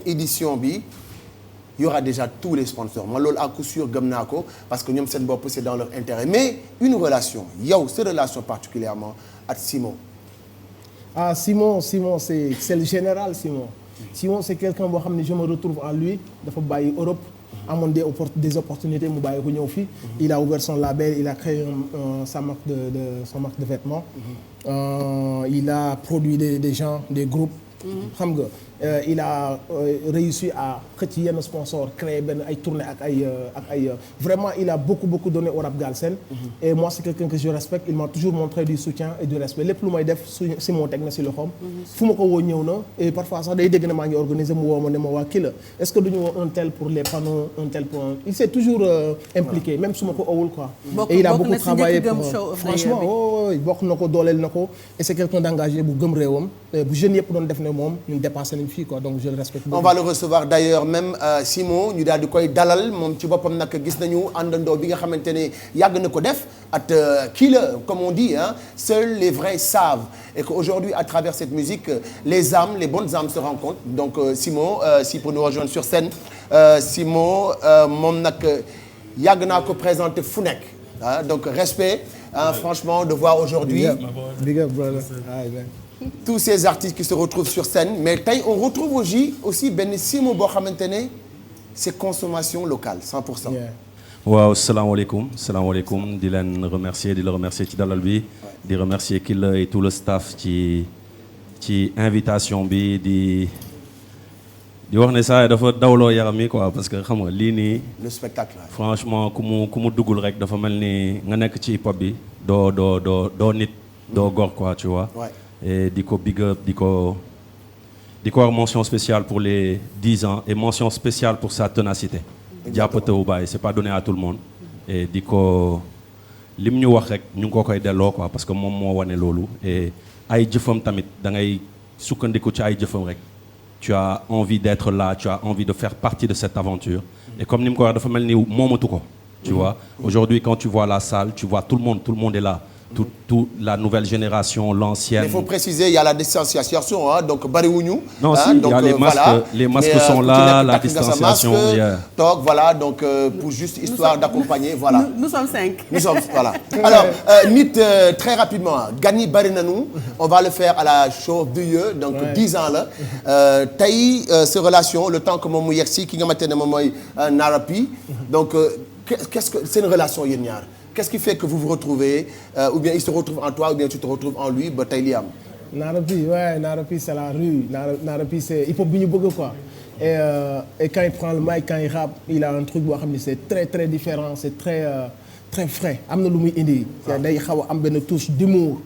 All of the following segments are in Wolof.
édition bi il y aura déjà tous les sponsors moi loolu à coup sûr gëm naa ko parce que ñoom seen bopp c'est dans leur intérêt mais une relation yow cette relation particulièrement ak Simon. Ah Simon c'est le général Simon. Simon c'est quelqu'un boo xam ne je me retrouve en lui dafa bàyyi Europe. amoon des opportunités mu bàyyi ko ñëw fii. Il a ouvert son label il a créé sa marque de vêtements. Il a produit des gens des groupes. xam nga il a réussi à xëcc yenn sponsor créer benn ay tournées ak ay vraiment il a beaucoup donné au rap galsen. Et moi c'est quelqu'un que je respecte il m'a toujours montré du soutien et du respect lépp lu may def si moo teg na si loxoom. fu ma ko woo ñëw na et parfois sax day dégg na maa ngi organiser mu woo ma ne ma waa kii la est-ce que duñu woo un tel pour les panneaux un tel pour il s'est toujours impliqué même su ma ko owul quoi. Et il a beaucoup travaillé pour franchement bokk na ko dooleel na ko et c'est quelqu'un d'engagé bu gëm réewam bu jeune yëpp doon def ne moom ñun dépassé nañ fii quoi donc je le respecte beaucoup. On va le recevoir d'ailleurs même Simon ñu daal di koy dalal moom ci boppam nag gis nañu àndandoo bi nga xamante ne yàgg na ko def at kii la comme on dit hein seuls les vrais savent et qu'aujourd'hui à travers cette musique les bonnes âmes se rencontrent donc Simon si pour nous rejoindre sur scène Simon moom nag yàgg naa ko présenter fu nekk ah donc respect franchement de voir aujourd'hui big up brother. tous ces artistes qui se retrouvent sur scène mais tey on retrouve aussi benn Simon boo xamante ne c'est consommation locale 100%. waaw salaamaaleykum di leen remercier di la remercier ci dalal bi di remercier Killa et tout le staff ci invitation bi di wax ne saa dafa dawloo yaram yi quoi parce que xam nga lii nii. le spectacle. franchement ku mu duggul rek dafa mel ni nga nekk ci hip hop bi doo nit doo góor quoi tu vois. Ouais. Et di ko big up di ko wax mention spéciale pour les 10 ans et mention spéciale pour sa ténacité. jàppatoo bàyyi c'est pas donné à tout le monde. Et di ko lim ñu wax rek ñu ngi ko koy delloo quoi parce que moom moo wane loolu et ay jëfam tamit da ngay sukkandiku ci ay jëfam rek. Tu as envie d'être là, tu as envie de faire partie de cette aventure. Et comme ni mu ko wax dafa mel ni moomatu ko. Tu vois, aujourd'hui quand tu vois la salle, tu vois tout le monde est là. Toute la nouvelle génération, l'ancienne. Mais il faut préciser, il y a la distanciation, hein, donc bariwuñu. Non, hein, si, donc, il y a les masques, voilà. les masques sont là, la distanciation. Donc voilà, donc pour juste histoire d'accompagner, voilà. Nous sommes 5. Nous sommes, voilà. Alors, nit très rapidement, Gani bari nañu, on va le faire à la Show of the Year, donc 10 ans là. Tey ces relations, le temps que moom mu yegsi ki nga xamante ne moom mooy Nara P. Donc qu'est-ce que c'est une relation yéen ñaar. Qu'est-ce qui fait que vous vous retrouvez ou bien il se retrouve en toi ou bien tu te retrouves en lui ba tey li am. Nara P c'est la rue Nara P c'est hip hop bi ñu bëgg quoi et quand il prend le mic quand il rappe il a un truc boo xam ne c'est très très différent c'est très frais am na lu muy indi. day xaw a am benn touche d'humour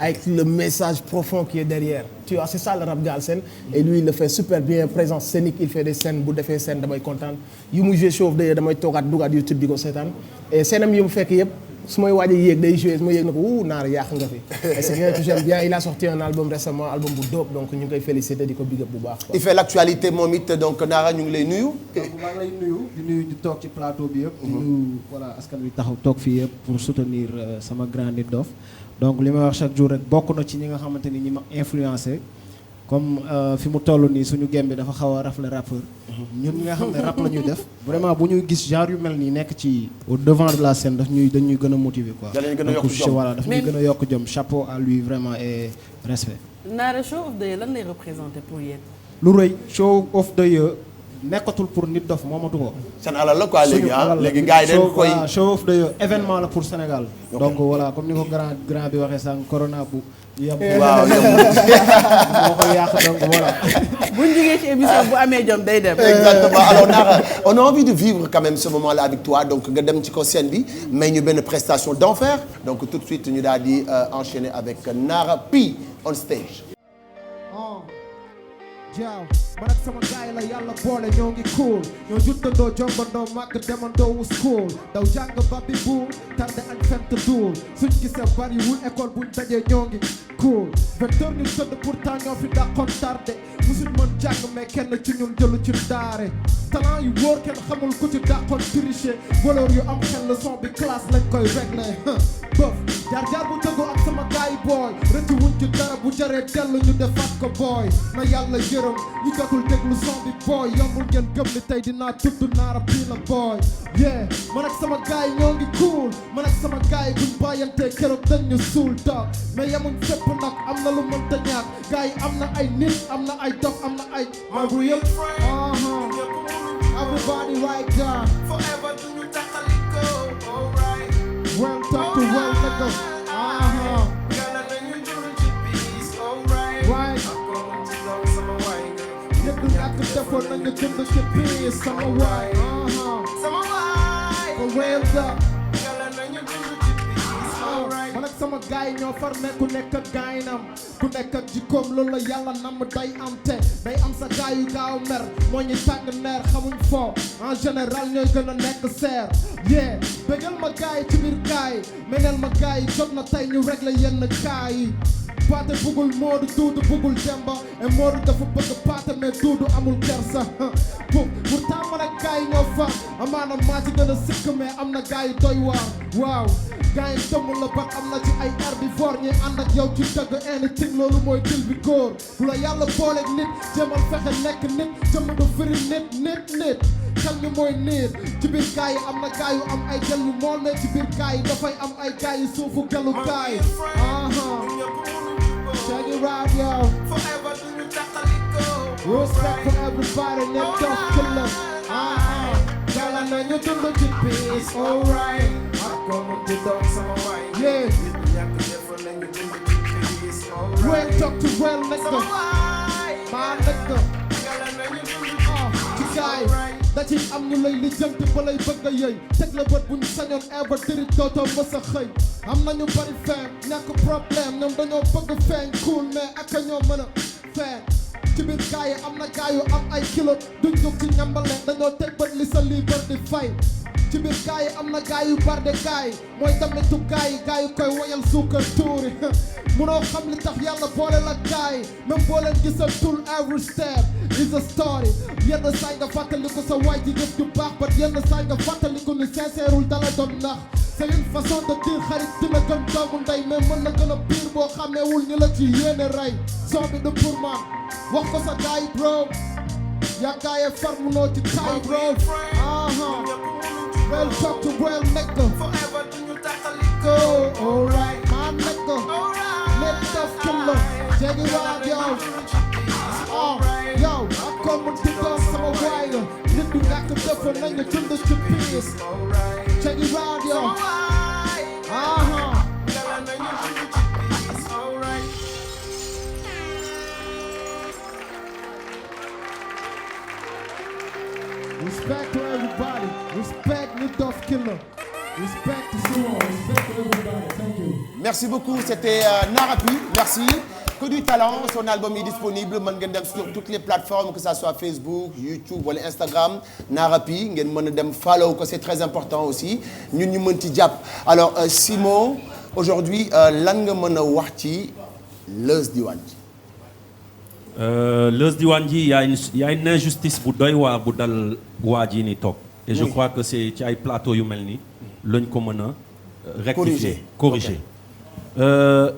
avec le message profond qui est derrière tu vois c'est ça le rap galsen et lui il le fait super bien présence scénique il fait des scènes bu defee scène damay kontaan yu mu joué Show of the Year damay toogaat dugaat YouTube di ko seetaan et scène am yu mu fekk yëpp su may waaj a yéeg day joué su ma yéeg na ko Naar yàq nga fi et c'est quelqu'un que j'aime bien il a sorti un album récemment album bu dope donc ñu ngi koy féliciter di ko big up bu baax. il fait l'actualité moom it donc Nara ñu ngi lay nuyu. donc maa ngi lay nuyu di nuyu ñu toog ci plateau bi yëpp. di nuyu voilà askan wi taxaw toog fii yëpp pour soutenir sama grand Nit Doff. donc li may wax chaque jour rek bokk na ci ñi nga xamante ni ñi ma influencé comme fi mu toll nii suñu game bi dafa xaw a rafle rappeur. ñun ñi nga xam ne rap la ñuy def. vraiment bu ñuy gis genre yu mel nii nekk ci au devant de la scène dañuy gën a motiver quoi. da leen gën a yokk jom voilà daf ñuy gën a yokk jom chapeau à lui vraiment et respect. Nara Show of the Year lan lay représenter pour yéen. lu rëy Show of the Year nekkatul pour Nit Doff moomatu ko. seen alal la quoi léegi ah léegi gars yi dañ koy Show of the Year événement la pour Sénégal. donc voilà comme ni ko grand bi waxee sànq corona bu. waaw moo koy yàq donc voilà. bu ñu jógee ci émission bu amee jom day dem. exactement alors Nara on a envie de vivre quand même ce moment-là avec toi donc nga dem ci ko scène bi mais ñu benn prestation d'enfer donc tout de suite ñu daal di enchaîner avec Nara P on stage. Jaaw man ak sama gaay la yàlla boole ñoo ngi cool ñoo juttandoo jongandoo màgg demandoo wu school daw jàng babi buur tarde añ fent duul suñ gisee bariwul école buñ dajee ñoo ngi cool 20h ñu tëdd pourtant ñoo fi dàqoon tardé musuñ mën jàng mais kenn ci ñun jëlu ci daare talent yu wóor kenn xamul ku ci dàqoon tricher valeur yu am xel leçon bi classe lañ koy régler bëf jaar bu tëggu ak sama gaay booy rëccu wuñ ci dara bu jaree dellu ñu defaat ko booy na yàlla yërëm ñu jotul déglu son bi booy yombul ngeen gëm ni tey dinaa tudd naara bii la booy yeah man ak sama gaay ñoo ngi cool man ak sama gaay buñ bàyyantee keroog dañ ñu suul toog mais yemuñ fépp nag am na lu mënta ñàkk gaay am na ay nit am na ay dof am na ay my real everybody right there Forever do you taxaliko, alright. well talk to well nigga Gala na ñu dund ci peace, alright. right Ak ko mën ci doon sama waay nga. ñëpp ñàkk defoon nañu jënd ci biir sama waay Sama waay. for real da Gala na ñu dund ci peace, alright. man ak sama gaay ñoo far ne ku nekk ak gaynam ku nekk ak jikkoom loolu la yàlla namm day am te day am sa gaay yu gaaw mer moo ñu tàng neer xamuñ foo en général ñooy gën a nekk seer yeah bégal ma gaay ci biir gaay meneel ma gaay jot na tey ñu régler yenn kaay yi Paate bugul Moodu Duudu bugul Demba et Moodu dafa bëgg Paate mais Duudu amul kersa pourtant man ak gaay ñoo far amaana maa ci gën a sikk mais am na gaay doy waar waaw gaay dëmm la ba am na ci ay herbivore ñi ànd ak yow ci dëgg anything loolu mooy dil bi góor bu la yàlla booleeg nit jéemal fexe nekk nit jëmm du firi nit xel mi mooy niir ci biir gaay yi am na gaay yu am ay gel yu mool mais ci biir gaay yi dafay am ay gaay yu suufu gelu gaay check it out yo Forever do you taxaliko. respect for everybody nekk dof killer gala na ñu dund ci peace alright Ak ko mën ci doon sama waay nga. yeah Ñàkk defoon nañu dund ci peace, alright. well talk to well nekk Sama waay. maa nekk Gala na ñu dund ci gaay da ci am ñu lay lijjanti ba lay bëgg a yëy teg la bët bu ñu sañoon ever diri dootoo mës a xëy am nañu bari feeñ ñàkk problème ñoom dañoo bëgg feeñ cool mais ak a ñoo mën a feeñ ci biir gaay yi am na gaay yu am ay kilo duñ jóg ci ñambale dañoo teg bët li sa lii bër di fay ci biir gaay yi am na gaay yu barde gaay mooy damitu gaay yu koy woyal suukar tuuri munoo xam li tax yàlla boole la gaay même boo leen gisal tul every step is a story yenn saay nga fàttaliku sa waay ji jëf ju baax ba yenn saay nga fàttaliku ni sincèreul dala doon nax c'est une façon de dire xarit dina gën doomu ndey mais mën na gën a pire boo xameewul ñi la ci yéene rey soo bi du pour man wax ko sa gaay bro yaa gaay far munoo ci taay bro well talk to well nigga Forever do you taxaliko. go alright my nigga let us kill her check it out yo yo ak ko mën ci doon sama waay la nit du ñàkk defoon nañu dund ci peace check it out yo respect to everybody respect Nit Doff Killer respect to Simon respect to everybody thank you merci beaucoup c'était Narapi merci que du talent son album est disponible mën ngeen dem sur toutes les plateformes que ça soit Facebook YouTube wala Instagram Narapi ngeen mën a dem follow ko c'est très important aussi ñun ñu mën ci jàpp alors Simon aujourd'hui lan nga mën a wax ci Leuz Diwane ji Leuz Diwane ji y a une injustice bu doy waar bu dal waa ji ni toog et je crois que c'est ci ay plateau yu mel ni lañ ko mën a rectifier corriger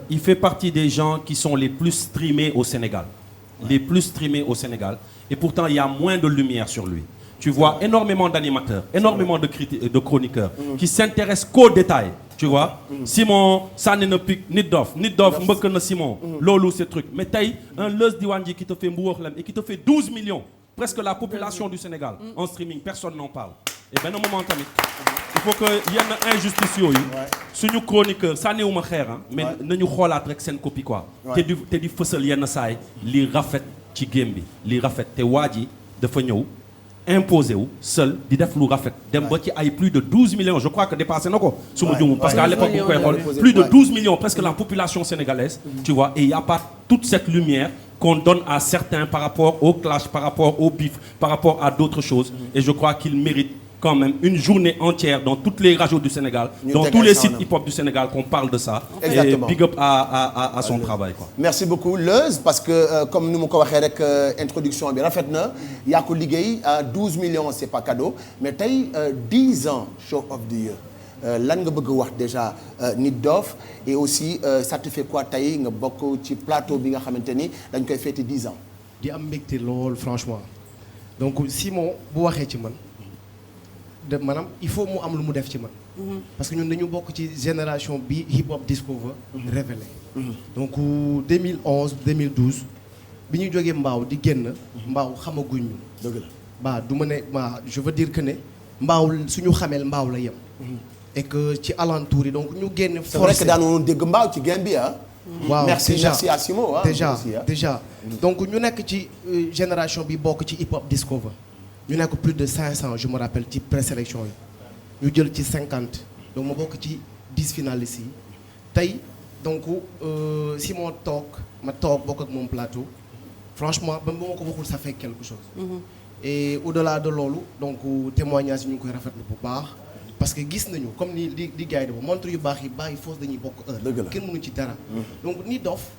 il fait partie des gens qui sont les plus streamés au Sénégal les plus streamés au Sénégal et pourtant il y a moins de lumière sur lui tu vois énormément d'animateurs énormément de chroniqueurs qui s'intéressent qu'aux détails tu vois Simon sànni na pic Nit Doff mbëkk na Simon loolu c'est truc mais tey un Leuz Diwane ji qui te fait mbuuxlam et qui te fait 12 millions presque la population du Sénégal en streaming personne n'en parle et benn moment tamit il faut que yenn injustice yooyu suñu chroniqueur sànniwuma xeer mais nañu xoolaat rek seen copie quoi te di fësal yenn saay li rafet ci game bi li rafet te waa ji dafa ñëw imposé wu seul di def lu rafet dem ba ci ay plus de 12 millions je crois que dépassé na ko su ma juumul parce qu'à l'époque bu koy xool plus de 12 millions presque la population sénégalaise tu vois et il y a pas toute cette lumière qu'on donne à certains par rapport au clash par rapport au bif par rapport à d'autres choses et je crois qu'il mérite quand même une journée entière dans toutes les radios du Sénégal, dans tous les sites hip-hop du Sénégal qu'on parle de ça. Exactement. Et big up à son travail quoi. Merci beaucoup Leuz parce que comme nu ma ko waxee rek introduction bi rafet na yaa ko liggéey 12 millions c'est pas cadeau mais tey 10 ans show of the year lan nga bëgg wax déjà Nit Doff et aussi ça te fait quoi tey nga bokk ci plateau bi nga xamante ni dañ koy fêter 10 ans. di am mbégte lool franchement donc Simon bu waxee ci man de maanaam il faut mu am lu mu def ci man. parce que ñun dañu bokk ci génération bi hip hop discover révélé. donc 2011 2012 bi ñu jógee Mbaaw di génn. Mbaaw xamaguñ ñu. dëgg la bah du ma ne je veux dire que ne Mbaaw suñu xameel Mbaaw la yem. et que ci alentour yi donc ñu génn. c'est vrai que daan woon dégg Mbaaw ci game bi ah. waaw merci déjà, merci à Simon ah. déjà donc ñu nekk ci génération bi bokk ci hip hop discover. ñu nekk plus de 500 je me rappelle ci présélection yi ñu jël ci 50 donc ma bokk ci 10 finalistes yi tey donc Simon ma toog bokk ak moom plateau franchement ba ma ko waxul ça fait quelque chose. Et au-delà de loolu donc témoignage yi ñu ngi koy rafetlu bu baax parce que gis nañu comme ni di gars yi di montre yu baax yi bàyyi fausse dañuy bokk heure. dëgg la kenn mënu ci dara. donc Nit Doff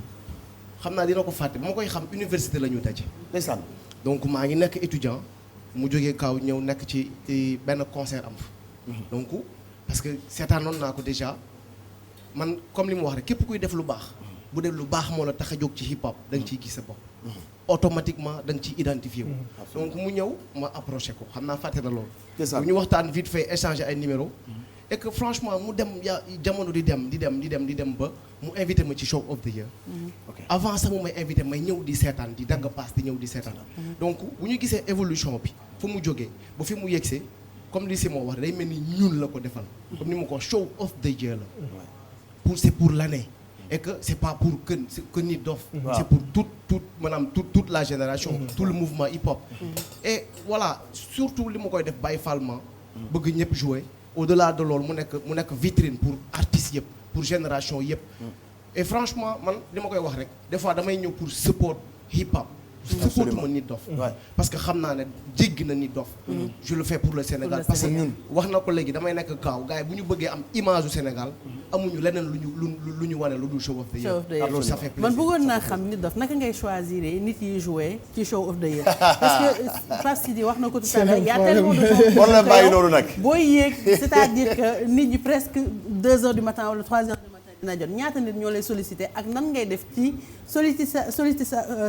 xam naa dina ko fàtte ba ma koy xam université la ñu daje. ndeysaan. donc maa ngi nekk étudiant mu jógee kaw ñëw nekk ci benn concert am fa. donc parce que seetaanoon naa ko déjà man comme li mu wax rek képp kuy def lu baax bu dee lu baax moo la tax a jóg ci hip hop da nga ciy gis sa bopp. automatiquement da nga ciy identifié wu. donc mu ñëw ma approché ko xam naa fàtte na loolu. c'est ça bu ñu waxtaan vite fait échanger ay numéros. et que franchement mu dem jamono di dem ba mu invité ma ci show of the year. avant sax mu may invité may ñëw di seetaan di dagg paas di ñëw di seetaan. donc bu ñu gisee évolution bi fu mu jógee ba fi mu yegsee comme li Simon wax day mel ni ñun la ko defal. comme ni ma ko show of the year la. c'est pour l'année. et que c'est pas pour que Nit Doff. c'est pour toute la génération. tout le mouvement hip hop. et voilà surtout li ma koy def bàyyi fallement bëgg ñëpp jouer. au-delà de loolu mu nekk vitrine pour artistes yëpp pour génération yëpp. et franchement man li ma koy wax rek des fois damay ñëw pour support hip hop. support ma Nit Doff. parce que xam naa ne jéggi na Nit Doff. je le fais pour le Sénégal parce que wax na ko léegi damay nekk kaaw gars yi bu ñu bëggee am image du Sénégal amuñu leneen lu ñu wane lu dul show of the year. alors ça fait plaisir. man bëggoon naa xam Nit Doff naka ngay choisir nit yi jouer ci show of the year parce que Pape Sidi wax na ko tout à l'heure y a tellement de gens. war na bàyyi noonu nag. booy yéeg c'est-à-dire que nit ñi presque 2 heures du matin wala 3 heures du matin dina jot ñaata nit ñoo lay solliciter ak nan ngay def ci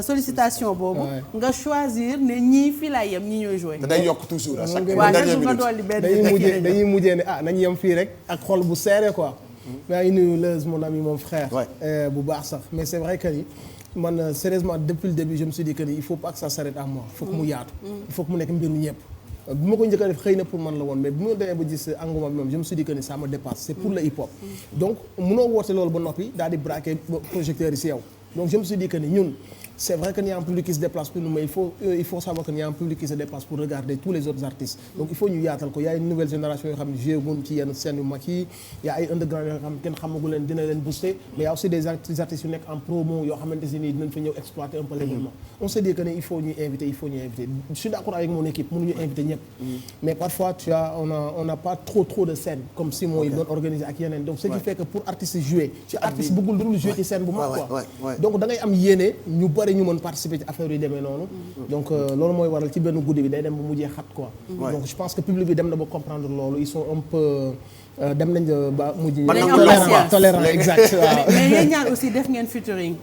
sollicitation boobu. nga choisir ne ñii fii laay yem ñii ñooy jouer. te day yokk toujours à chaque dernière minute. dañuy mujjee ne nañu yem fii rek ak xol bu serré quoi. maa ngi nuyu Leuz mon ami mon frère. bu baax sax mais c'est vrai que ni man sérieusement depuis le début je me suis dit que ni il faut pas que ça s'arrête à moi. il faut que mu yaatu. il faut que mu nekk mbiru ñëpp. bi ma ko njëkk a def xëy na pour man la woon mais bi ma demee ba gis engouement bi moom je me suis dit que ni ça me dépasse c'est pour le hip hop. donc munoo woote loolu ba noppi daal di braquer projecteurs yi si yow donc je me suis dit que ni ñun. C'est vrai qu'il y a un public qui se déplace pour nous, mais il faut savoir qu'il y a un public qui se déplace pour regarder tous les autres artistes. Donc il faut ñu yaatal ko. Il y a une nouvelle génération yoo xam ne jéegoon ci yenn scène yu mag yi. Il y a ay underground yoo xam ne kenn xamagu leen dina leen booster. Mais il y a aussi des artistes yu nekk en promo yoo xamante ne nii dinañ fa ñëw exploiter un peu l'événement. On s'est dit que il faut ñuy inviter. Je suis d'accord avec mon équipe mënuñu inviter ñëpp. Mais parfois on n'a pas trop de scènes comme Simon il doon organiser ak yeneen. Donc ce qui fait que pour artistes jouer ci artiste bëggul dul jouer ci scène bu mag quoi. Donc da ngay am yéene ñu bari ñu mën participer ci affaire yi demee noonu. donc loolu mooy waral ci benn guddi bi day dem ba mujjee xat quoi. donc je pense que public bi dem na ba comprendre loolu ils sont un peu dem nañ ba mujj. tolérant exact waaw. mais yéen ñaar aussi def ngeen featuring.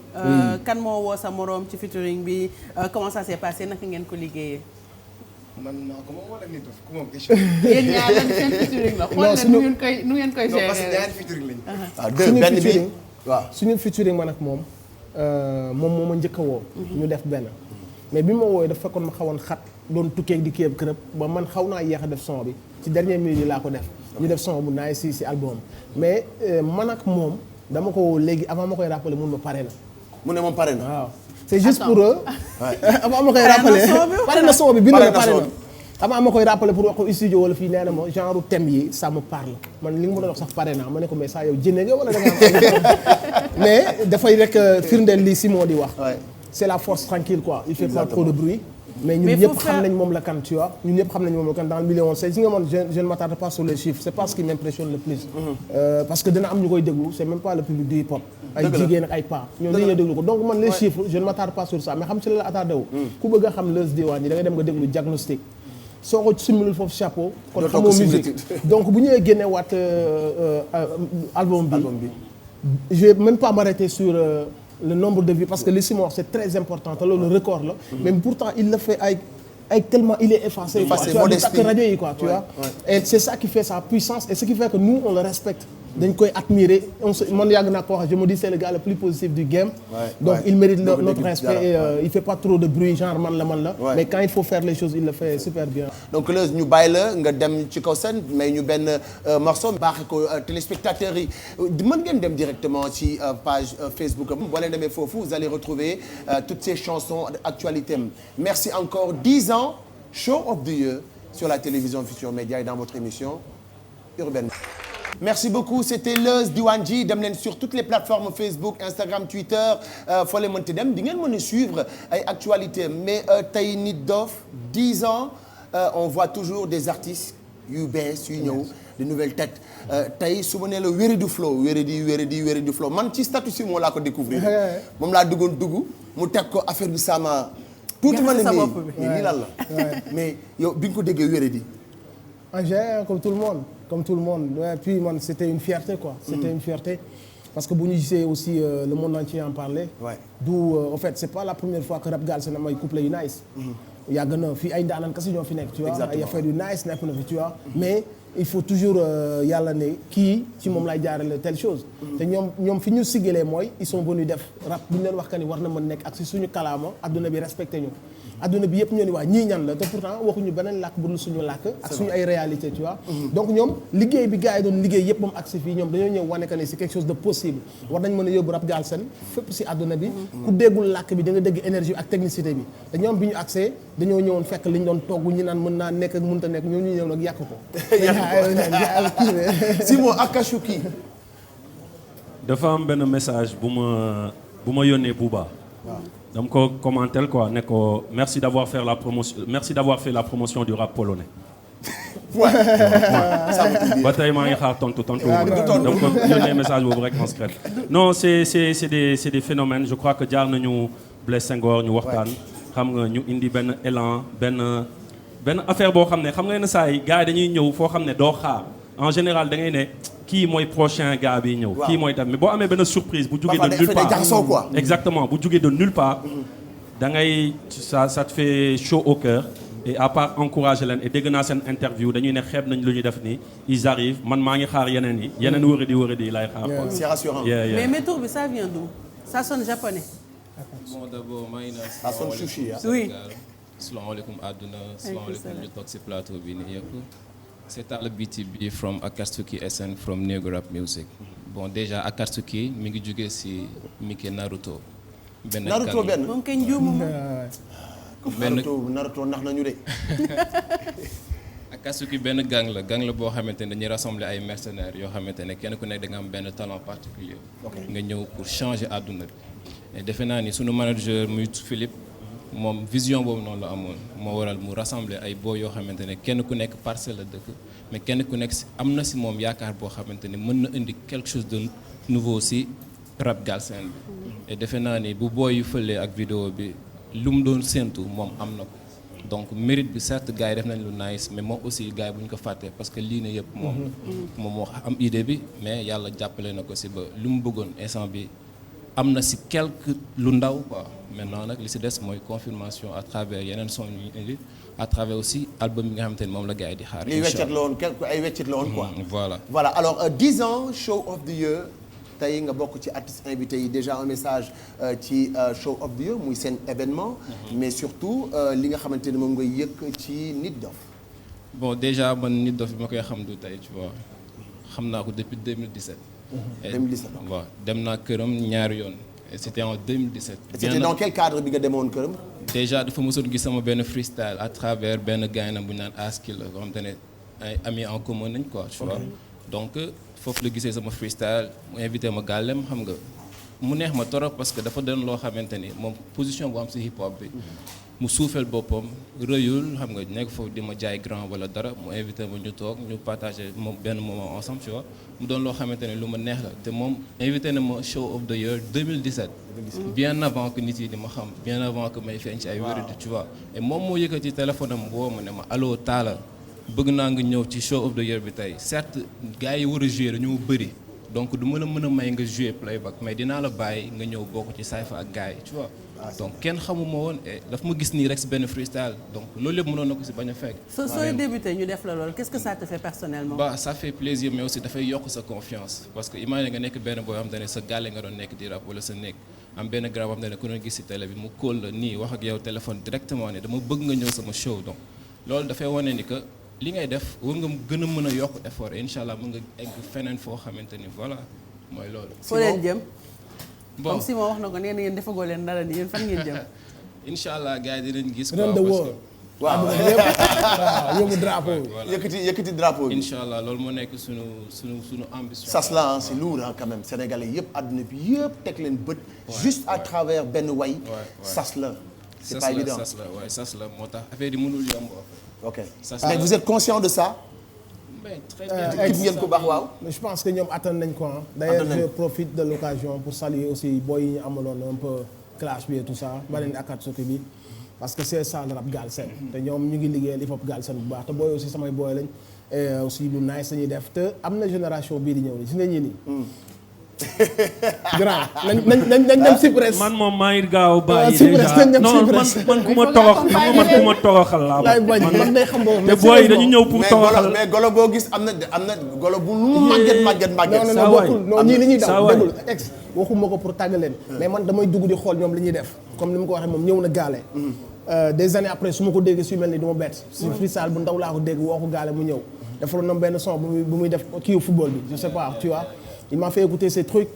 kan moo woo sa moroom ci featuring bi comment ça s'est passé naka ngeen ko liggéeyee. man maa ko moom wala Nit Doff ku moom question. yéen ñaar lan seen featuring la. xool leen nu ngeen koy gérer. non parce que ñaari featuring lañu. suñu featuring waaw suñu featuring man ak moom. moom moo ma njëkk a woo. ñu def benn mais bi ma woowee dafa fekkoon ma xawoon xat doon tukkee di kii kërëb ba man xaw naa yéex a def son bi ci dernière minute yi laa ko def. ñu def son bu naay si album mais man ak moom dama ko léegi avant ma koy rappeler mun ma pare na. mu ne moom pare na waaw c'est juste pour eux. avant ma koy rappeler pare na son bi bind na pare na. avant ma koy rappeler pour wax ko studio wala fii nee na ma genre thème yi ça me parle man li nga ma doon wax sax pare naa ma ne ko mais saa yow jëndee nga wala da nga am mais dafay rek firndeel li Simon di wax. c'est la force tranquille quoi. il fait pas trop de bruit. mais ñun ñëpp xam nañ moom la kan tu vois ñun ñëpp xam nañ moom la kan dans le milieu on sait si nga man je ne m'attarde pas sur les chiffres c'est pas ce qui m'impressionne le plus. parce que dina am ñu koy déglu c'est même pas le public du hip hop. ay jigéen ak ay pas ñoom dañuy déglu ko donc man les chiffres je ne m'attarde pas sur ça mais xam ci la attardé wu. ku bëgg a xam Leuz Diwane da ngay dem nga déglu diagnostic. soo ko simulul foofu chapeau kon Dootoo ko xamoo simulati. musique donc bu ñëwee génne waat album bi je vais même pas m'arrêter sur le nombre de vues parce que li si ma wax c'est très important te loolu record la mais pourtant il le fait avec tellement il est effacé quoi, tu vois du takk rajo yi quoi tu vois et c'est ça qui fait sa puissance et ce qui fait que nous on le respecte dañ koy admirer man yàgg naa ko wax je me dis c'est le gars le plus positif du game donc il mérite notre respect et il fait pas trop de bruit genre man la mais quand il faut faire les choses il le fait super bien donc là ñu bàyyi la nga dem ci kaw scène mais ñu benn morceau baaxee ko téléspectateurs yi mën ngeen dem directement ci page Facebook am boo leen demee foofu vous allez retrouver toutes ces chansons actualité am merci encore 10 ans Show of the Year sur la télévision Futurs Médias et dans votre émission Urbaine. Merci beaucoup c'était Leuz Diwane G dem leen sur toutes les plateformes Facebook Instagram Twitter foo leen mënti dem di ngeen mën a suivre ay actualités mais tey Nit Doff 10 ans on voit toujours des artistes yu bees yu ñëw de nouvelles têtes tey su ma nee la wéri du flow wéri du flow man ci statut si moom laa ko découvrir moom laa dugg mu teg ko affaire bi sama tuuti ma ne nii lii lan la mais yow bi nga ko déggee wéri di comme tout le monde ouais, puis man c'était une fierté quoi c'était une fierté parce que bu ñu gisee aussi le monde entier en parlait d'où en fait c'est pas la première fois que Rap Galsen am ay couplets yu nice yàgg na fii ay ndaanaan kese ñoo fi nekk tu vois ay affaire yu nice nekk na fi tu vois mais il faut toujours yàlla ne kii ci moom lay jaarale telle chose te ñoom fi ñu siggalee mooy ils sont venus def rap bu ñu leen wax que ni war na mën nekk ak si suñu kalaama adduna bi respecté ñu adduna bi yëpp ñoo ni waa ñii ñan la te pourtant waxuñu beneen làkk bu dul suñu làkk ak suñu ay réalité tu vois donc ñoom liggéey bi gars yi doon liggéey yëpp moom agsi fii ñoom dañoo ñëw wane que ne c'est quelque chose de possible war nañ mën a yóbbu Rap Galsen fépp si adduna bi ku déggul làkk bi da nga dégg énergie ak technicité bi te ñoom bi ñu agsee dañoo ñëwoon fekk li ñu doon togg ñi naan mën naa nekk ak mënta nekk ñoom ñu ñëw nag yàq ko Simon Akashuki dafa am benn message bu ma yónnee Bouba dama ko commenter quoi ne ko merci d'avoir fait la promotion du rap polonais. ba tey maa ngi xaar tontu dama ko yónnee message boobu rek en secret. non c'est des phénomènes je crois que jaar nañu Blaise Senghor ñu waxtaan. xam nga ñu indi benn élan benn affaire boo xam ne xam nga yenn saa yi gars yi dañuy ñëw foo xam ne doo xaar en général da ngay ne kii mooy prochain gars bi ñëw. kii mooy tamit mais boo amee benn surprise bu jugee de nulle part exactement bu jugee de nulle part da ngay ça te fait chaud au cœur et à part encourager leen et dégg naa seen interview dañuy ne xeeb nañ lu ñuy def nii ils arrivent man maa ngi xaar yeneen wërëdi yi lay xaar quoi. c'est rassurant. mais tour bi ça vient d'où ça sonne japonais. bon d'abord maa ngi naan. ça sonne sushi oui. salaamaaleykum àdduna salaamaaleykum ñu toog ci plateau bi nii yëpp. c'est Talla BTB from Akatsuki SN from Nego Rap Music. bon déjà Akatsuki mi ngi jógee ci Mike Naruto. Naruto benn moom kenn juumu Naruto nax nañu de. Akatsuki benn gang la boo xamante ne dañuy rassembler ay mercenaires yoo xamante ne kenn ku nekk da nga am benn talent particulier nga ñëw pour changer àdduna bi. et defe naa ni sunu manager muy Philippe moom vision boobu noonu la amoon moo waral mu rassembler ay boy yoo xamante ne kenn ku nekk parcelle la dëkk mais kenn ku nekk am na si moom yaakaar boo xamante ne mën na indi quelque chose de nouveau si Rap Galsen bi. et defe naa ni bu boy yu fëlee ak vidéo bi lu mu doon séentu moom am na ko donc mérite bi certes gars yi def nañ lu nice mais moom aussi gars yi bu ñu ko fàttee parce que lii ne yëpp moom moo am idée bi mais yàlla jàppale na ko si ba lu mu bëggoon instant bi am na si quelque lu ndaw quoi maintenant nag li si des mooy confirmation à travers yeneen son yu indi à travers aussi album yi nga xamante ni moom la gars yi di xaar. li weccet la woon quelque ay weccet la woon quoi. voilà alors 10 ans Show of the Year tey nga bokk ci artistes invités yi déjà un message ci Show of the Year muy seen événement. mais surtout li nga xamante ne moom ngay yëg ci Nit Doff. bon déjà man Nit Doff bi ma koy xam du tey tu vois xam naa ko depuis 2017. 2017 waaw dem naa këram ñaari yoon et c'était en 2017. c'était dans quel cadre bi nga demoon këram. déjà dafa mosoon gis sama benn freestyle à travers benn gaynam bu ñu naan Askil la nga xamante ne ay amis en commun nañ quoi tu vois. donc foofu la gisee sama freestyle mu invité ma gàllem xam nga mu neex ma torop parce que dafa doon loo xamante ni moom position bu am ci hip hop bi mu suufeel boppam rëyul xam nga nekk foofu di ma jaay grand wala dara mu invité ma ñu toog ñu partagé moom benn moment ensemble tu vois mu doon loo xamante ne lu ma neex la te moom invité na ma show of the year 2017 bien avant que nit yi di ma xam bien avant que may feeñ ci ay wéradi tu vois et moom moo yëkkati téléphone am woo ma ne ma allo Talla bëgg naa nga ñëw ci show of the year bi tey certes gars yi war a jouer dañoo bëri donc du mën a may nga jouer playback mais dinaa la bàyyi nga ñëw bokk ci Cypher ak gars yi tu vois donc kenn xamuma woon et daf ma gis nii rek si benn freestyle donc loolu yëpp mënoon na ko si bañ a fekk. sooy débuté ñu def la loolu qu'est-ce que ça te fait personnellement. bah ça fait plaisir mais aussi dafay yokk sa confiance parce que imagine nga nekk benn booy xam te ne sa gàlle nga doon nekk di rap wala sa nekk am benn grand xam te ne ku doon gis si télé bi mu call la nii wax ak yow téléphone directement ne dama bëgg nga ñëw sama show donc loolu dafay wane ni que li ngay def war nga gën a mën a yokk effort et incha allah mën nga egg feneen foo xamante ni voilà mooy loolu. foo leen jëm. bon comme Simon wax na ko nee na yéen defagoo leen dara ni yéen fan ngeen jëm. incha allah gars yi dinañ gis. ren de wóor. waaw yóbbu drapeau bi. yëkkati drapeau bi. incha allah loolu moo nekk sunu ambition. sas la c'est lourd quand même sénégalais yëpp àdduna bi yëpp teg leen bët. juste à travers benn way. sas la c'est pas évident sas la moo tax affaire yi mënul yomb. ok mais vous êtes conscient de ça. mais très bien. kii ngeen ko baax waaw. je pense que ñoom attan nañ ko ah. d'ailleurs je profite de l'occasion pour saluer aussi boy yi ñu amaloon un peu clash bi et tout ça. Balen Akatsuki bi parce que c'est ça le rap Galsen. te ñoom ñu ngi liggéeyal hip hop Galsen bu baax te booy aussi samay booy lañ. et aussi lu nice lañuy def te am na génération bii di ñëw nii si nga ñii nii. grand nañ dem Cypress. man moom maa ngi gaaw bàyyi déjà non man ku ma toroxal laa man day xam boobu te booy dañu ñëw pour toroxal mais golo boo gis am na golo bu lu mu màgget non bokkul non ñii li ñuy daw dégul ex waxuma ko pour tàgg leen mais man damay dugg di xool ñoom li ñuy def comme ni ma ko waxee moom ñëw na gaale des années après su ma ko déggee su mel ni du ma bett si freestyle bu ndaw laa ko dégg woo ko gaale mu ñëw defaloon na benn son bu muy def kii football bi je sais pas tu vois. Il m'a fait écouter ces trucs.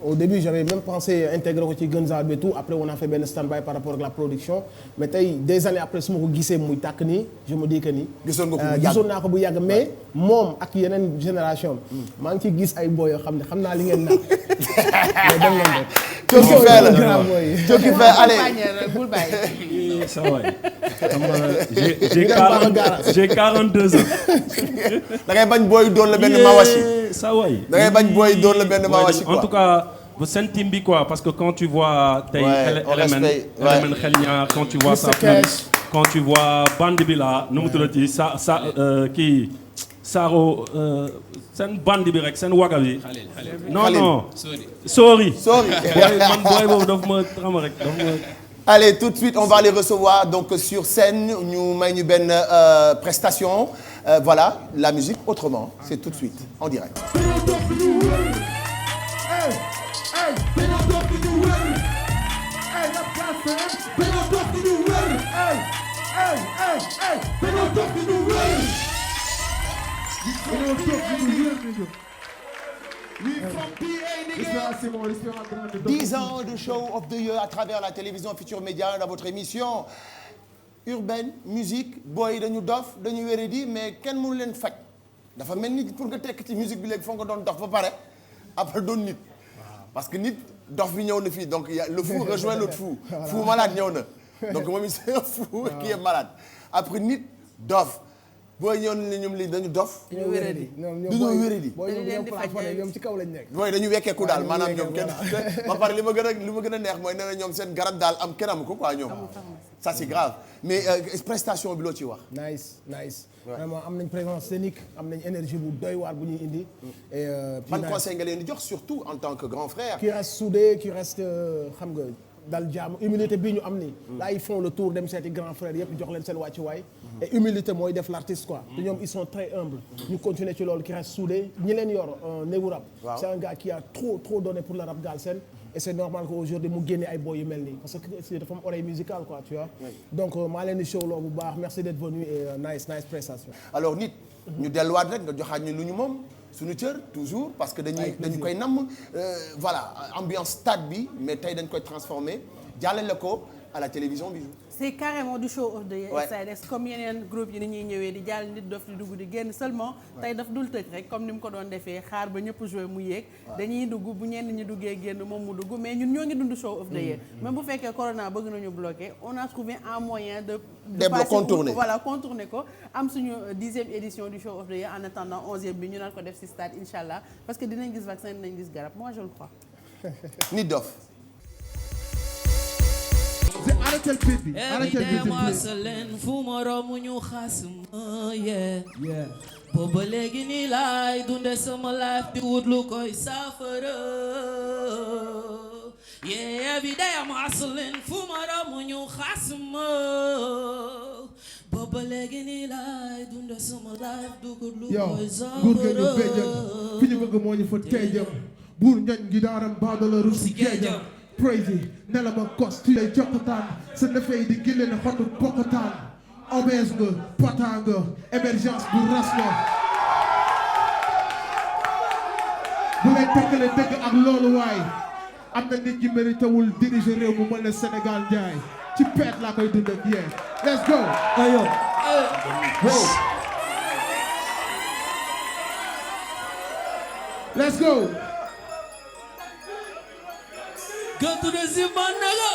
Au début, j'avais même pensé intégrer au Gunza et tout. Après, on a fait ben stand-by par rapport à la production. Mais des années après, si je me suis dit, je me dis que ni. Mais moi, avec une génération, je me dis que boy, je sais li ngeen naan. Cooki fait allez. Ça va. J'ai 42 ans. Da ngay bañ booy doon la benn mawashi. Ça va. Da ngay bañ booy doon la benn mawashi quoi. En tout cas, c'est timbi quoi parce que quand tu vois Element Xelña, quand tu vois ça, quand tu vois bande bi là, nu mu tuddati sa kii Saro seen bande bi rek seen waga bi. non sorry. man booy boobu daf ma xam rek daf ma. Allez, tout de suite, on va les recevoir donc sur scène. Ñu may ñu benn prestation. Voilà, la musique autrement. C'est tout de suite, en direct. Simon, 10 ans de show of the year à travers la télévision Futurs Médias dans votre émission urbaine musique booy dañu dof dañu wéradi mais kenn mënu leen faj dafa mel ni pour nga tekk ci musique bi léegi foog nga doon dof ba pare après doon nit parce que nit dof bi ñëw na fii donc le fou rejoint l'autre fou fou malade ñëw na donc moom c'est un fou qui est malade après nit dof booy ñëw ne ñoom li dañu dof. dañu wéradi dañoo wéradi. ñoom ci kaw lañ nekk. booy dañu wekkeeku daal maanaam ñoom kenn ba pare li ma gën a neex mooy nee na ñoom seen garab daal am kenn amu ko quoi ñoom. ça c'est grave mais prestation bi loo ci wax. nice. vraiment am nañ présence scénique am nañ énergie bu doy waar bu ñuy indi. et ban conseil nga leen di jox surtout en tant que grand frère. qui reste soudé qui reste xam nga. dal jàmm humilité bii ñu am nii. là ils font le tour dem seeti grand frère yëpp jox leen seen wàccuwaay. et humilité mooy def l'artiste quoi. te ñoom ils sont très humbles. ñu continuer ci loolu qui reste soudé ñi leen yor néegu rap. c'est un gars qui a trop donné pour le rap galsen. et c'est normal qu'aujourd'hui mu génne ay boy yu mel nii parce que dafa am oreille musicale quoi tu vois. donc maa leen di show loo bu baax merci d'être venu et nice prestation. alors nit ñu delluwaat rek nga joxaat ñu lu ñu moom. suñu cër toujours parce que dañu koy namm voilà ambiance stade bi mais tey dañ koy transformer jàllale ko à la télévision Bijou. c'est carrément du show of the year. Ouais. SADS comme yeneen groupe yi ni ñuy ñëwee di jàll nit dof di dugg di génn seulement tey daf dul tëj rek comme ni mu ko doon defee xaar ba ñëpp joué mu yéeg dañuy dugg bu ñenn ñi duggee génn moom mu dugg mais ñun ñoo ngi dund show of the year même bu fekkee corona bëgg nañu bloqué on a trouvé un moyen de passer contourner. voilà contourner ko am suñu 10e édition du show of the year en attendant 11e bi ñu naan ko def ci stade inch'Allah parce que dinañ gis vaccin dinañ gis garab moi je le crois. Nit Dof. arrêtez le beat bi arrêtez le beat bi leen fu ma romb ñu xas ma booba léegi nii laay dunde sama life di wut lu koy saafara every day I'm hustling fu ma romb ñu xas ma booba léegi nii laay dunde sama life di wut lu yow koy nguur ga ñu béjjën fi ñu bëgg moo ñu fa tey jëm buur njañ gi daaram baadala rus si géejam crazy ne la ma kos tu lay jokkataan sa nefey di gille ne xottu bokkataan obèse nga pata nga émergence bu ras la bu lay tekkale dëgg ak loolu waay am na nit ñi mérité wul diriger réew mu mel ne Sénégal njaay ci peet laa koy dund ak yéen let's go ayo let's go go to the Zimba nigga.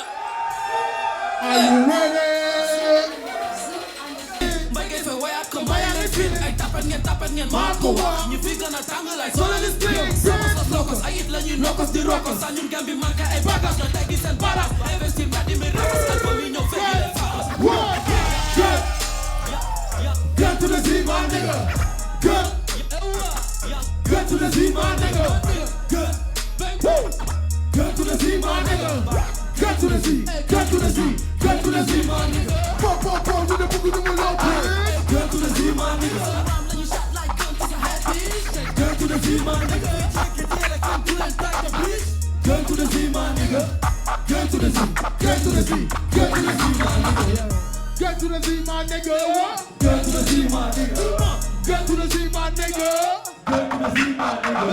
Are you ready? Mbay ngay fay waaye ak ko mbay ngay fil ay tapet ngeen maa ko wax ñu fi gën a tàng lay solo li spring locos ay it la ñuy nokos di rokos sa ñun gam bi marqué ay bagas la teggi seen baras investir mbedd mi rokos ak ba mi ñëw fekk leen faas Get to the Z, my nigga. Get to the Z, my nigga. Get to the Z, my nigga. Get to the Z. Get to the Z. Get to the Z, my nigga. Pop, pop, pop, with the boogie to my low. Get to the Z, my nigga. Get to the Z, my nigga. Get to the Z, my nigga. Get to the Z. Get to the Z. Get to the Z, my nigga. Get to the Z, my nigga. Get to the Z, my nigga. Get to the Z, my nigga. Get to the Z, my nigga.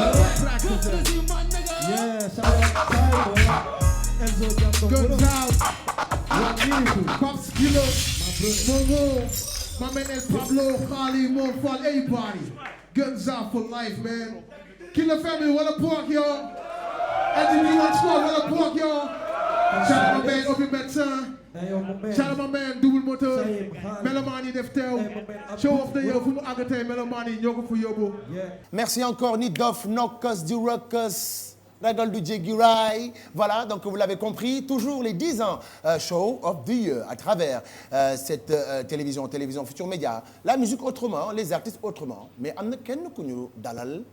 Get to the Z, my nigga. Yeah, shout out Enzo Guns out. Cops Kilo. Momo. My man is Pablo, Khali, Monfal, everybody. Guns out for life, man. Killer family, what a pork, y'all. LGB1 squad, what a pork, y'all. Shout out my man, Obi Medecin. Shout out my man, Double Motor. Melomani def teew. Show of the year, fu mu àgg tey Melomani ñoo ko fu yóbbu. Merci encore Nit Dof, Nokos du Rockos, Ragal du Jéggi Raay. Voilà, donc vous l'avez compris, toujours les 10 ans Show of the Year à travers cette télévision Futurs Médias. La musique autrement, les artistes autrement. Mais am na kenn ku ñu dalal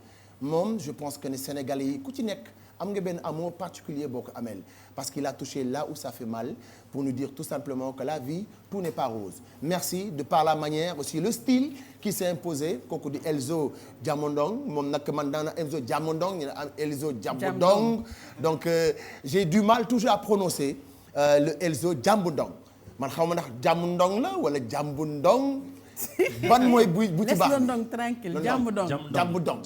moom je pense que ne Sénégalais yi ku ci nekk am nga benn amour particulier boo ko amel parce qu'il a touché là où ça fait mal pour nous dire tout simplement que la vie tout n'est pas rose. Merci de par la manière aussi le style qui s'est imposé kooku di Elzo Jamondong moom nag man daana Elzo Jamondong ñu ne am Elzo Jamondong donc j'ai du mal toujours à prononcer le Elzo Jamondong man xaw ma ndax Jamondong la wala Jambundong ban mooy bu ci baax laisse le ndong tranquille Jambundong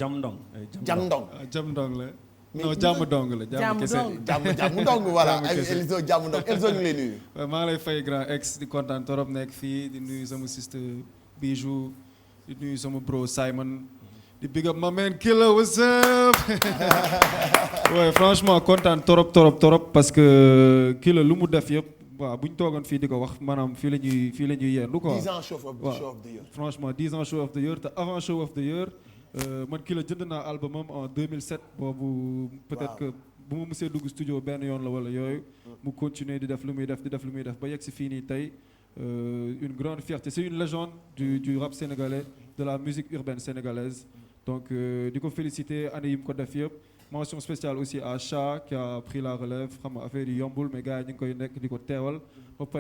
Jamondong la non jàmm dong la jàmm kese jàmm dong voilà Elzo jàmm dong Elzo ñu ngi lay nuyu. maa ngi lay fay grand ex di kontaan torop nekk fii di nuyu sama sister Bijou di nuyu sama bro Simon di big up my man Killer what's up ouais franchement kontaan torop parce que Killer lu mu def yëpp waaw bu ñu toogoon fii di ko wax maanaam fii la ñuy yendu quoi. 10 ans show of the year. franchement 10 ans show of the year te avant show of the year. man Killer jënd naa albumam en 2007 boobu peut-être que bu ma mësee dugg studio benn yoon la wala yooyu mu continuer di def lu muy def ba yegg si fii nii tey une grande fierté c'est une légende du rap sénégalais de la musique urbaine sénégalaise donc di ko féliciter année yi mu ko def yëpp mention spéciale aussi à Cha qui a pris la relève xam nga affaire yi yombul mais gars yi ñu ngi koy nekk di ko teewal ba pare